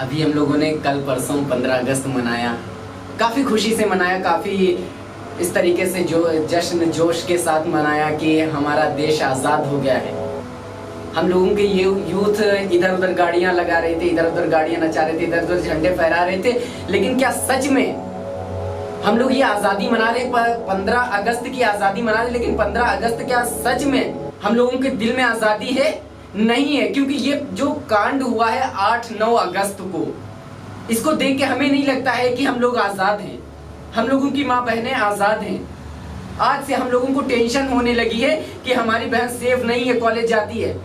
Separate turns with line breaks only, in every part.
अभी हम लोगों ने कल परसों 15 अगस्त मनाया, काफ़ी खुशी से मनाया, काफ़ी इस तरीके से जो जश्न जोश के साथ मनाया कि हमारा देश आज़ाद हो गया है। हम लोगों के ये यूथ इधर उधर गाड़ियाँ लगा रहे थे, इधर उधर गाड़ियाँ नचा रहे थे, इधर उधर झंडे फहरा रहे थे, लेकिन क्या सच में हम लोग ये आज़ादी मना रहे, 15 अगस्त की आज़ादी मना रहे, लेकिन 15 अगस्त क्या सच में हम लोगों के दिल में आज़ादी है? नहीं है, क्योंकि ये जो कांड हुआ है 8-9 अगस्त को, इसको देख के हमें नहीं लगता है कि हम लोग आज़ाद हैं, हम लोगों की माँ बहनें आज़ाद हैं। आज से हम लोगों को टेंशन होने लगी है कि हमारी बहन सेफ नहीं है, कॉलेज जाती है,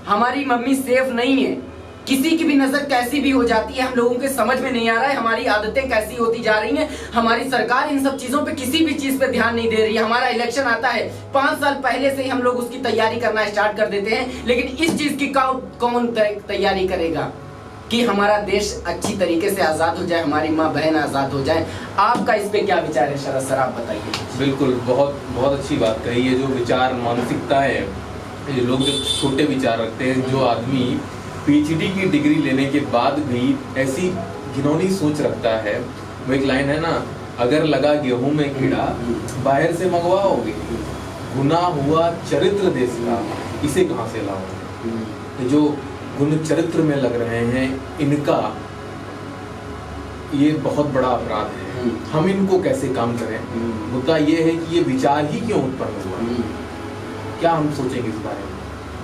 हमारी मम्मी सेफ नहीं है, किसी की भी नजर कैसी भी हो जाती है, हम लोगों के समझ में नहीं आ रहा है, हमारी आदतें कैसी होती जा रही हैं, हमारी सरकार इन सब चीजों पे किसी भी चीज पे ध्यान नहीं दे रही है। हमारा इलेक्शन आता है 5 साल पहले से ही हम लोग उसकी तैयारी करना स्टार्ट कर देते हैं, लेकिन इस चीज की कौन तैयारी करेगा कि हमारा देश अच्छी तरीके से आजाद हो जाए, हमारी माँ बहन आजाद हो जाए। आपका इस पे क्या विचार है शरद सर, आप बताइए।
बिल्कुल, बहुत बहुत अच्छी बात कही है। जो विचार मानसिकता है, ये लोग जो छोटे विचार रखते हैं, जो आदमी पीएचडी की डिग्री लेने के बाद भी ऐसी घिनौनी सोच रखता है, वो एक लाइन है ना, अगर लगा गेहूं में कीड़ा बाहर से मंगवाओगे, गुना हुआ चरित्र देश का, इसे कहाँ से लाओगे? जो गुण चरित्र में लग रहे हैं, इनका ये बहुत बड़ा अपराध है। हम इनको कैसे काम करें? मुद्दा ये है कि ये विचार ही क्यों उत्पन्न हुआ, क्या हम सोचेंगे इस बारे में?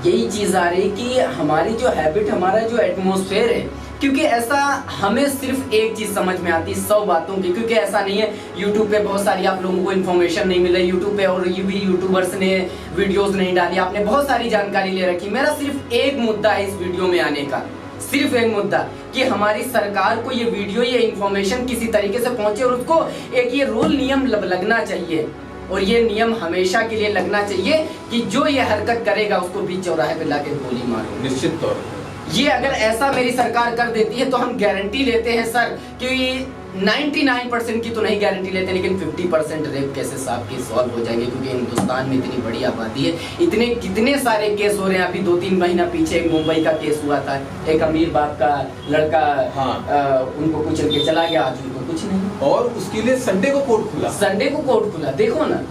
यही चीज आ रही कि हमारी जो हैबिट, हमारा जो एटमॉस्फेयर है, क्योंकि ऐसा हमें सिर्फ एक चीज समझ में आती है 100 बातों की, क्योंकि ऐसा नहीं है यूट्यूब पे बहुत सारी आप लोगों को इन्फॉर्मेशन नहीं मिल रही यूट्यूब पे, और ये भी यूट्यूबर्स ने वीडियोस नहीं डाली, आपने बहुत सारी जानकारी ले रखी। मेरा सिर्फ एक मुद्दा है इस वीडियो में आने का, सिर्फ एक मुद्दा, कि हमारी सरकार को ये वीडियो, ये इन्फॉर्मेशन किसी तरीके से पहुंचे, और उसको एक ये रूल नियम लगना चाहिए, और ये नियम हमेशा के लिए लगना चाहिए कि जो ये हरकत करेगा उसको बीच चौराहे पे लाके गोली मारो।
निश्चित तौर पर
ये अगर ऐसा मेरी सरकार कर देती है तो हम गारंटी लेते हैं सर कि 99% की तो नहीं गारंटी लेते, लेकिन 50% रेप केसेस आपके सॉल्व हो जाएंगे, क्योंकि हिंदुस्तान में इतनी बड़ी आबादी है, इतने कितने सारे केस हो रहे हैं। अभी 2-3 महीना पीछे एक मुंबई का केस हुआ था, एक अमीर बाप का लड़का, उनको कुचल के चला गया, आज उनको कुछ नहीं, और
उसके लिए संडे को कोर्ट खुला,
संडे को कोर्ट खुला। देखो ना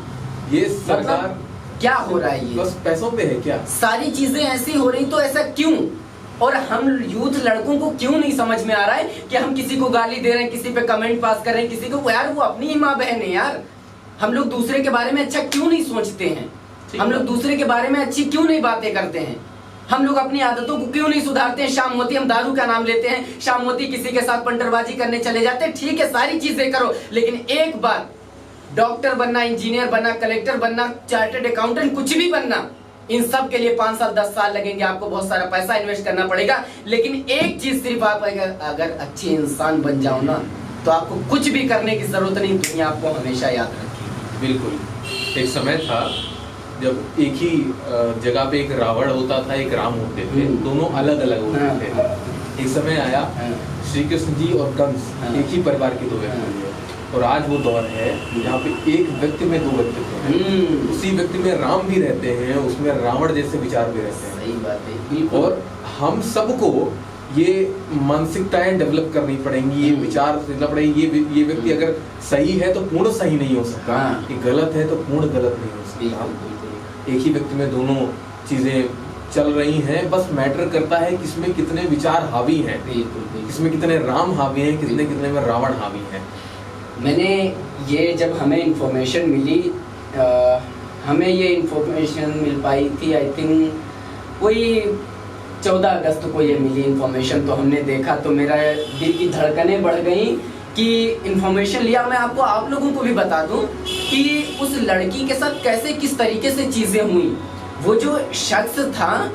ये सरकार
क्या हो रहा है, ये
बस पैसों पे है क्या?
सारी चीजें ऐसी हो रही, तो ऐसा क्यों? और हम यूथ लड़कों को क्यों नहीं समझ में आ रहा है कि हम किसी को गाली दे रहे हैं, किसी पे कमेंट पास कर रहे हैं, किसी को, यार वो अपनी ही माँ बहन है यार। हम लोग दूसरे के बारे में अच्छा क्यों नहीं सोचते हैं? हम लोग दूसरे के बारे में अच्छी क्यों नहीं बातें करते हैं? हम लोग अपनी आदतों को क्यों नहीं सुधारते हैं? शाम होती हम दारू का नाम लेते हैं, शाम होती किसी के साथ पंटरबाजी करने चले जाते हैं। ठीक है, सारी चीजें करो, लेकिन एक बात, डॉक्टर बनना, इंजीनियर बनना, कलेक्टर बनना, चार्टर्ड अकाउंटेंट, कुछ भी बनना, इन सब के लिए 5 साल 10 साल लगेंगे, आपको बहुत सारा पैसा इन्वेस्ट करना पड़ेगा, लेकिन एक चीज सिर्फ आप अगर अच्छे इंसान बन जाओ ना, तो आपको कुछ भी करने की जरूरत नहीं, दुनिया आपको हमेशा याद रखेगी।
बिल्कुल। एक समय था जब एक ही जगह पे एक रावण होता था, एक राम होते थे, दोनों अलग अलग होते थे। एक समय आया श्री कृष्ण जी और कंस एक ही परिवार के 2 व्यक्ति थे, और आज वो दौर है जहाँ पे एक व्यक्ति में 2 व्यक्तित्व हैं। उसी व्यक्ति में राम भी रहते हैं, उसमें रावण जैसे विचार भी रहते हैं।
सही बात है। और
हम सबको ये मानसिकताएं डेवलप करनी पड़ेंगी, ये विचार देना पड़ेगी। ये व्यक्ति अगर सही है तो पूर्ण सही नहीं हो सकता, ये गलत है तो पूर्ण गलत नहीं हो सकता। एक ही व्यक्ति में दोनों चीजें चल रही हैं, बस मैटर करता है किसमें कितने विचार हावी हैं, किसमें कितने राम हावी हैं, कितने में रावण हावी हैं।
मैंने ये जब हमें इंफॉर्मेशन मिली, हमें ये इंफॉर्मेशन मिल पाई थी, आई थिंक कोई 14 अगस्त को ये मिली इंफॉर्मेशन, तो हमने देखा तो मेरा दिल की धड़कनें बढ़ गई कि इंफॉर्मेशन लिया। मैं आपको, आप लोगों को भी बता दूं कि उस लड़की के साथ कैसे किस तरीके से चीज़ें हुई। वो जो शख्स था,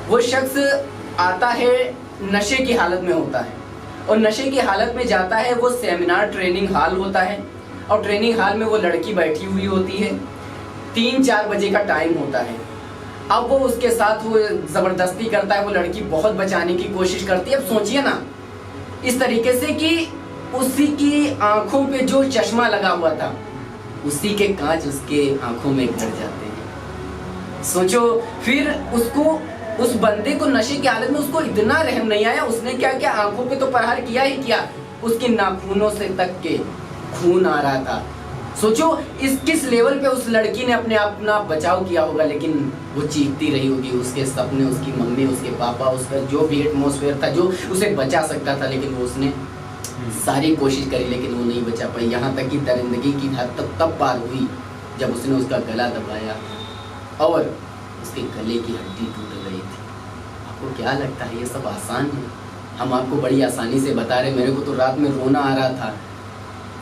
वो शख्स आता है नशे की हालत में होता है, और नशे की हालत में जाता है, वो सेमिनार ट्रेनिंग हॉल होता है, और ट्रेनिंग हॉल में वो लड़की बैठी हुई होती है, 3-4 बजे का टाइम होता है। अब वो उसके साथ वो ज़बरदस्ती करता है, वो लड़की बहुत बचाने की कोशिश करती है। अब सोचिए ना, इस तरीके से कि उसी की आंखों पे जो चश्मा लगा हुआ था, उसी के कांच उसके आंखों में गड़ जाते हैं। सोचो, फिर उसको उस बंदे को नशे की हालत में उसको इतना रहम नहीं आया, उसने क्या किया, आंखों पे तो प्रहार किया ही किया, उसके नाखूनों से तक के खून आ रहा था। सोचो इस किस लेवल पे उस लड़की ने अपने अपना बचाव किया होगा, लेकिन वो चीखती रही होगी, उसके सपने, उसकी मम्मी, उसके पापा, उसका जो भी एटमॉस्फेयर था जो उसे बचा सकता था, लेकिन वो उसने सारी कोशिश करी लेकिन वो नहीं बचा पाई। यहाँ तक कि दरिंदगी की हद तब पार हुई जब उसने उसका गला दबाया और उसके गले की हड्डी टूट गई थी। आपको क्या लगता है ये सब आसान है? हम आपको बड़ी आसानी से बता रहे, मेरे को तो रात में रोना आ रहा था।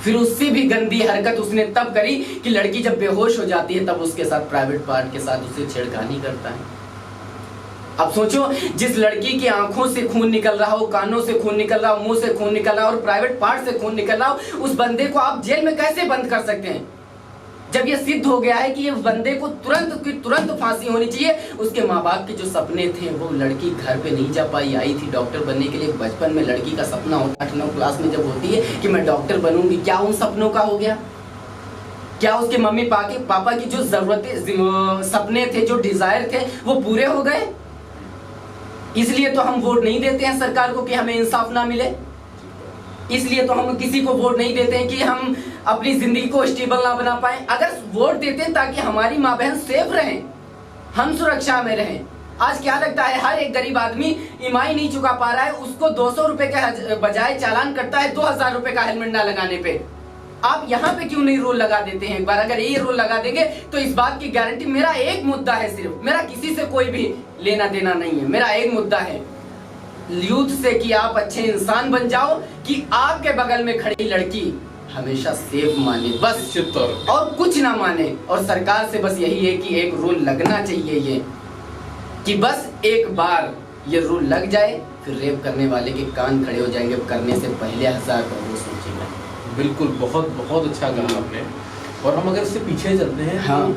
फिर उससे भी गंदी हरकत उसने तब करी कि लड़की जब बेहोश हो जाती है तब उसके साथ प्राइवेट पार्ट के साथ उसे छेड़खानी करता है। अब सोचो जिस लड़की की आंखों से खून निकल रहा हो, कानों से खून निकल रहा हो, मुंह से खून निकल रहा हो और प्राइवेट पार्ट से खून निकल रहा हो, उस बंदे को आप जेल में कैसे बंद कर सकते हैं? जब ये सिद्ध हो गया है कि ये बंदे को तुरंत की तुरंत फांसी होनी चाहिए। उसके माँ बाप के जो सपने थे वो लड़की घर पे नहीं जा पाई, आई थी डॉक्टर बनने के लिए। बचपन में लड़की का सपना होता है 8-9 क्लास में जब होती है कि मैं डॉक्टर बनूंगी, क्या उन सपनों का हो गया? क्या उसके मम्मी पापा की जो जरूरतें, सपने थे, जो डिजायर थे वो पूरे हो गए? इसलिए तो हम वोट नहीं देते हैं सरकार को कि हमें इंसाफ ना मिले। इसलिए तो हम किसी को वोट नहीं देते हैं कि हम अपनी जिंदगी को स्टेबल ना बना पाए। अगर वोट देते हैं ताकि हमारी माँ बहन सेफ रहें, हम सुरक्षा में रहें। आज क्या लगता है हर एक गरीब आदमी ईएमआई नहीं चुका पा रहा है, उसको 200 रुपए के बजाय चालान करता है 2000 रुपए का हेलमेट ना लगाने पे। आप यहाँ पे क्यों नहीं रूल लगा देते हैं? एक बार अगर ये रूल लगा देंगे तो इस बात की गारंटी, मेरा एक मुद्दा है सिर्फ, मेरा किसी से कोई भी लेना देना नहीं है, मेरा एक मुद्दा है यूथ से कि आप अच्छे इंसान बन जाओ, कि आपके बगल में खड़ी लड़की हमेशा सेफ माने, बस, और कुछ ना माने। और सरकार से बस यही है कि एक रूल लगना चाहिए ये, कि बस एक बार ये रूल लग जाए फिर रेप करने वाले के कान खड़े हो जाएंगे, करने से पहले 1000 बार वो सोचेगा।
बिल्कुल, बहुत बहुत अच्छा कहा आपने। और हम अगर इससे पीछे चलते हैं,
हाँ,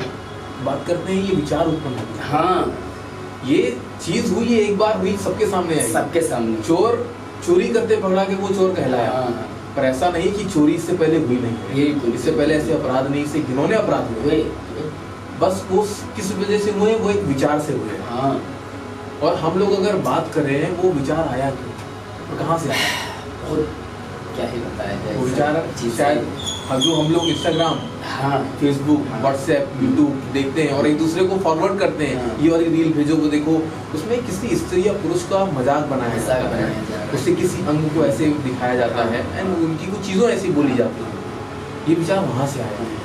बात करते हैं ये विचार उत्पन्न होते हैं।
हाँ,
ये चीज हुई, एक बार हुई, सबके सामने आई,
सबके सामने।
चोर चोरी करते पकड़ा के वो चोर कहलाया।
हाँ,
पर ऐसा नहीं कि चोरी इससे पहले हुई नहीं,
बिल्कुल।
इससे पहले ऐसे अपराध नहीं, इससे घिनौने अपराध हुए, बस वो किस वजह से हुए, वो एक विचार से हुए।
हाँ।
और हम लोग अगर बात करें वो विचार आया क्यों और कहाँ से आया,
और क्या ही बताया जाए
वो विचार शायद जो हम लोग इंस्टाग्राम,
हाँ,
फेसबुक, व्हाट्सएप, यूट्यूब देखते हैं और एक दूसरे को फॉरवर्ड करते हैं,
हाँ।
ये वाली रील भेजो, वो देखो, उसमें किसी स्त्री या पुरुष का मजाक बनाया जाता है, उससे किसी अंग को ऐसे दिखाया जाता है एंड उनकी कुछ चीज़ों ऐसी बोली जाती है। ये विचार वहाँ से आया है।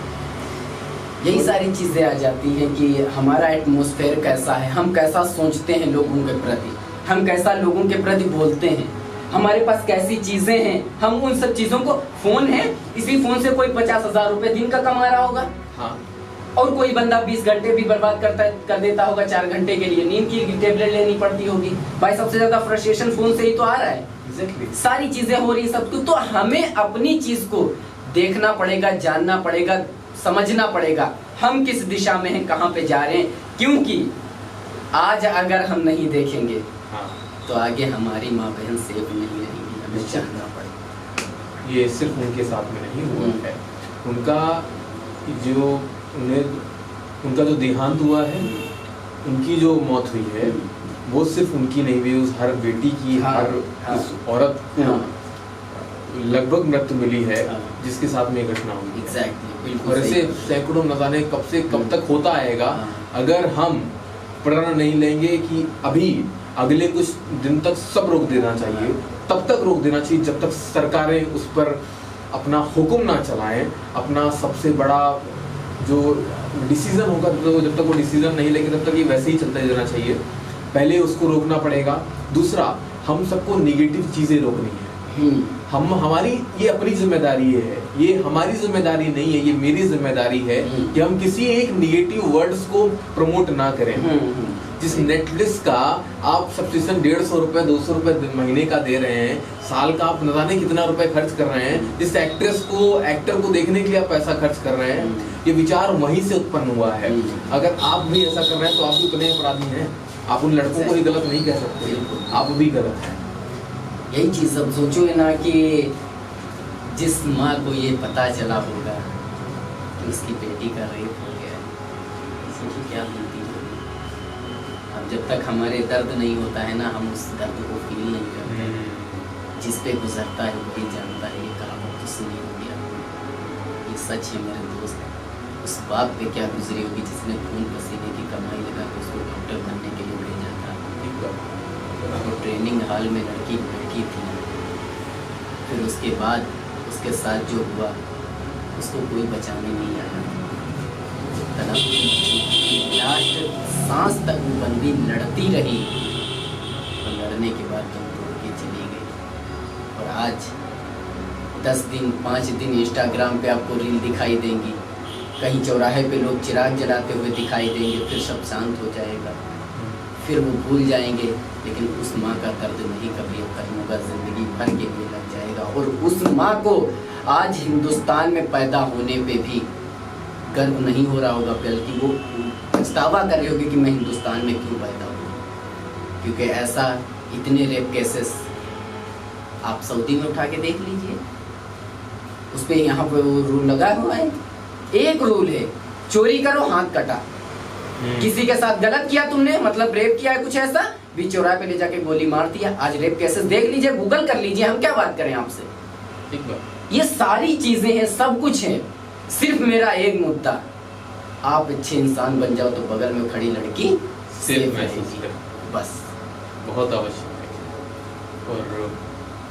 यही सारी चीजें आ जाती हैं कि हमारा एटमॉस्फेयर कैसा है, हम कैसा सोचते हैं लोगों के प्रति, हम कैसा लोगों के प्रति बोलते हैं, हमारे पास कैसी चीजें हैं, हम उन सब चीजों को, फोन है, इसी फोन से कोई 50,000 रुपए दिन का कमा रहा होगा।
हाँ।
और कोई बंदा 20 घंटे भी बर्बाद कर देता होगा 4 घंटे के लिए, नींद की टेबलेट लेनी पड़ती होगी। भाई सबसे ज्यादा फ्रस्ट्रेशन फोन से ही तो आ रहा है।
Exactly.
सारी चीजें हो रही सब कुछ, तो हमें अपनी चीज को देखना पड़ेगा, जानना पड़ेगा, समझना पड़ेगा हम किस दिशा में हैं, कहाँ पे जा रहे हैं। क्योंकि आज अगर हम नहीं देखेंगे, हाँ, तो आगे हमारी माँ बहन सेफ नहीं रहेंगी, हमें जानना पड़ेगा।
ये सिर्फ उनके साथ में नहीं हुआ है, उनका जो उनका जो देहांत हुआ है, उनकी जो मौत हुई है, वो सिर्फ उनकी नहीं हुई, उस हर बेटी की,
हाँ,
हर
हाँ,
उस औरत को, हाँ, लगभग मृत्यु मिली है,
हाँ,
जिसके साथ में घटना हुई।
एग्जैक्टली।
और ऐसे सैकड़ों, न जाने कब से कब तक होता आएगा,
हाँ,
अगर हम प्रण नहीं लेंगे कि अभी अगले कुछ दिन तक सब रोक देना चाहिए, तब तक रोक देना चाहिए जब तक सरकारें उस पर अपना हुक्म ना चलाएं, अपना सबसे बड़ा जो डिसीजन होगा, तो जब तक वो डिसीजन नहीं लेंगे तब तक ये वैसे ही चलते रहना चाहिए। पहले उसको रोकना पड़ेगा। दूसरा, हम सबको निगेटिव चीजें रोकनी है। हमारी ये अपनी जिम्मेदारी है, ये हमारी जिम्मेदारी नहीं है, ये मेरी जिम्मेदारी है कि हम किसी एक निगेटिव वर्ड्स को प्रमोट ना करें। जिस नेटफ्लिक्स का आप सब्सक्रिप्शन 150 रुपए 200 रुपए महीने का दे रहे हैं, साल का आप न जाने कितना रुपए खर्च कर रहे हैं, जिस एक्टर को देखने के लिए आप पैसा खर्च कर रहे हैं, ये विचार वहीं से उत्पन्न हुआ है। अगर आप भी ऐसा कर रहे हैं तो आप भी उतने अपराधी हैं। आप उन लड़कों को ही गलत नहीं कह सकते, आप भी गलत हैं।
यही चीज सब सोचो ना कि जिस माँ को ये पता चला होगा कि उसकी बेटी का रेप हो गया, सोचिए क्या बोलती होगी। अब जब तक हमारे दर्द नहीं होता है ना, हम उस दर्द को फील नहीं करते। जिस पे गुजरता है वही जानता है, ये कहावत तो सुनी होगी आपने। ये सच है मेरे दोस्त। उस बाप पे क्या गुजरी होगी जिसने खून पसीने की कमाई लगा के उसको डॉक्टर बनने के लिए भेजा था। वो ट्रेनिंग हॉल में लड़की बैठी थी, फिर उसके बाद उसके साथ जो हुआ उसको कोई बचाने नहीं आया। लास्ट सांस तक वो बंदी लड़ती रही और लड़ने के बाद तुम तोड़ के चली गई। और आज 10 दिन 5 दिन इंस्टाग्राम पे आपको रील दिखाई देंगी, कहीं चौराहे पे लोग चिराग जलाते हुए दिखाई देंगे, फिर सब शांत हो जाएगा, फिर वो भूल जाएंगे। लेकिन उस माँ का दर्द नहीं कभी खत्म होगा, जिंदगी भर के लिए लग जाएगा। और उस माँ को आज हिंदुस्तान में पैदा होने पे भी गर्व नहीं हो रहा होगा, बल्कि वो पछतावा कर रही होगी कि मैं हिंदुस्तान में क्यों पैदा हुआ। क्योंकि ऐसा इतने रेप केसेस आप सऊदी में उठा के देख लीजिए, उस पर यहाँ पे वो रूल लगा हुआ है। एक रूल है, चोरी करो हाथ कटा। किसी के साथ गलत किया तुमने, मतलब रेप किया है कुछ ऐसा, भी चौराहे पे ले जाके गोली मार दिया। आज रेप केसेस देख लीजिए, गूगल कर लीजिए, हम क्या बात करें आपसे।
ठीक बात।
ये सारी चीजें हैं, सब कुछ है। सिर्फ मेरा एक मुद्दा, आप अच्छे इंसान बन जाओ तो बगल में खड़ी लड़की
सेफ महसूस करे,
बस।
बहुत आवश्यक है। और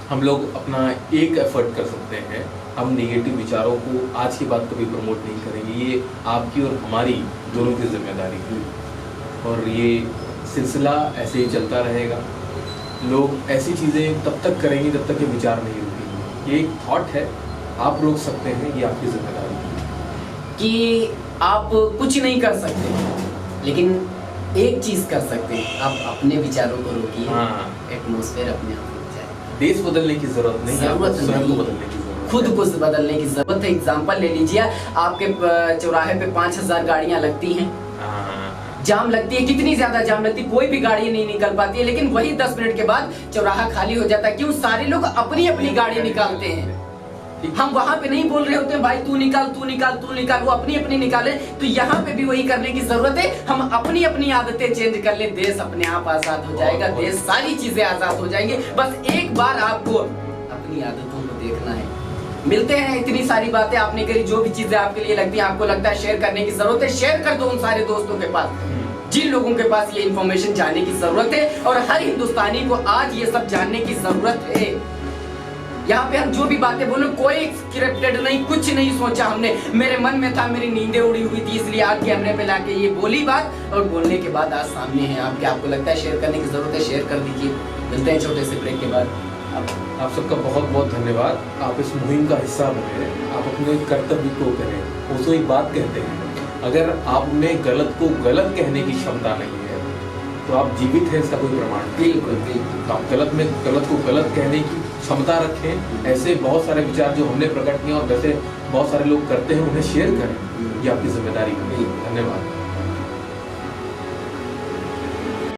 हम लोग अपना एक एफर्ट कर सकते हैं, हम नेगेटिव विचारों को आज की बात कभी प्रमोट नहीं करेंगे। ये आपकी और हमारी दोनों की जिम्मेदारी है, और ये सिलसिला ऐसे ही चलता रहेगा। लोग ऐसी चीज़ें तब तक करेंगे जब तक ये विचार नहीं रुकेंगे। ये एक थॉट है, आप रोक सकते हैं, ये आपकी जिम्मेदारी है।
कि आप कुछ नहीं कर सकते, लेकिन एक चीज कर सकते हैं, आप अपने विचारों को रोकिए।
हाँ।
एटमॉस्फेयर अपने आप रुक जाए।
देश बदलने की जरूरत नहीं है,
जरूरत
स्वयं को
नहीं।
बदलने की जरूरत
खुद
है।
को बदलने की जरूरत है। एग्जाम्पल ले लीजिए, आपके चौराहे पे 5000 गाड़ियां लगती हैं,
हाँ।
जाम लगती है, कितनी ज्यादा जाम लगती है, कोई भी गाड़ी नहीं निकल पाती है। लेकिन वही 10 मिनट के बाद चौराहा खाली हो जाता है। क्यों? सारे लोग अपनी अपनी गाड़ी निकालते हैं। हम वहां पे नहीं बोल रहे होते हैं भाई तू निकाल तू निकाल तू निकाल, वो अपनी अपनी निकाले। तो यहाँ पे भी वही करने की जरूरत है, हम अपनी अपनी आदतें चेंज कर ले, देश अपने आप आजाद हो जाएगा, देश सारी चीजें आजाद हो जाएंगे। बस एक बार आपको अपनी आदतों को देखना है। मिलते हैं, इतनी सारी बातें आपने करी, जो भी चीजें आपके लिए लगती है, आपको लगता है शेयर करने की जरूरत है, शेयर कर दो उन सारे दोस्तों के पास जिन लोगों के पास ये इन्फॉर्मेशन जानने की जरूरत है। और हर हिंदुस्तानी को आज ये सब जानने की जरूरत है। यहाँ पे हम जो भी बातें बोले, कोई स्क्रिप्टेड नहीं, कुछ नहीं सोचा हमने, मेरे मन में था, मेरी नींदें उड़ी हुई थी, इसलिए आज कैमरे पे लाके ये बोली बात, और बोलने के बाद आज सामने है आपके। आपको लगता है शेयर करने की जरूरत है, शेयर कर दीजिए। मिलते हैं छोटे से ब्रेक के बाद।
आप सबका बहुत बहुत धन्यवाद। आप इस मुहिम का हिस्सा बने, आप अपने कर्तव्य को करें। वो तो एक बात कहते हैं, अगर आप में गलत को गलत कहने की क्षमता नहीं है तो आप जीवित हैं, इसका कोई प्रमाण नहीं।
बिल्कुल बिल्कुल।
आप गलत में गलत को गलत कहने की क्षमता रखें। ऐसे बहुत सारे विचार जो हमने प्रकट किए और जैसे बहुत सारे लोग करते हैं, उन्हें शेयर करें। ये आपकी जिम्मेदारी है। धन्यवाद।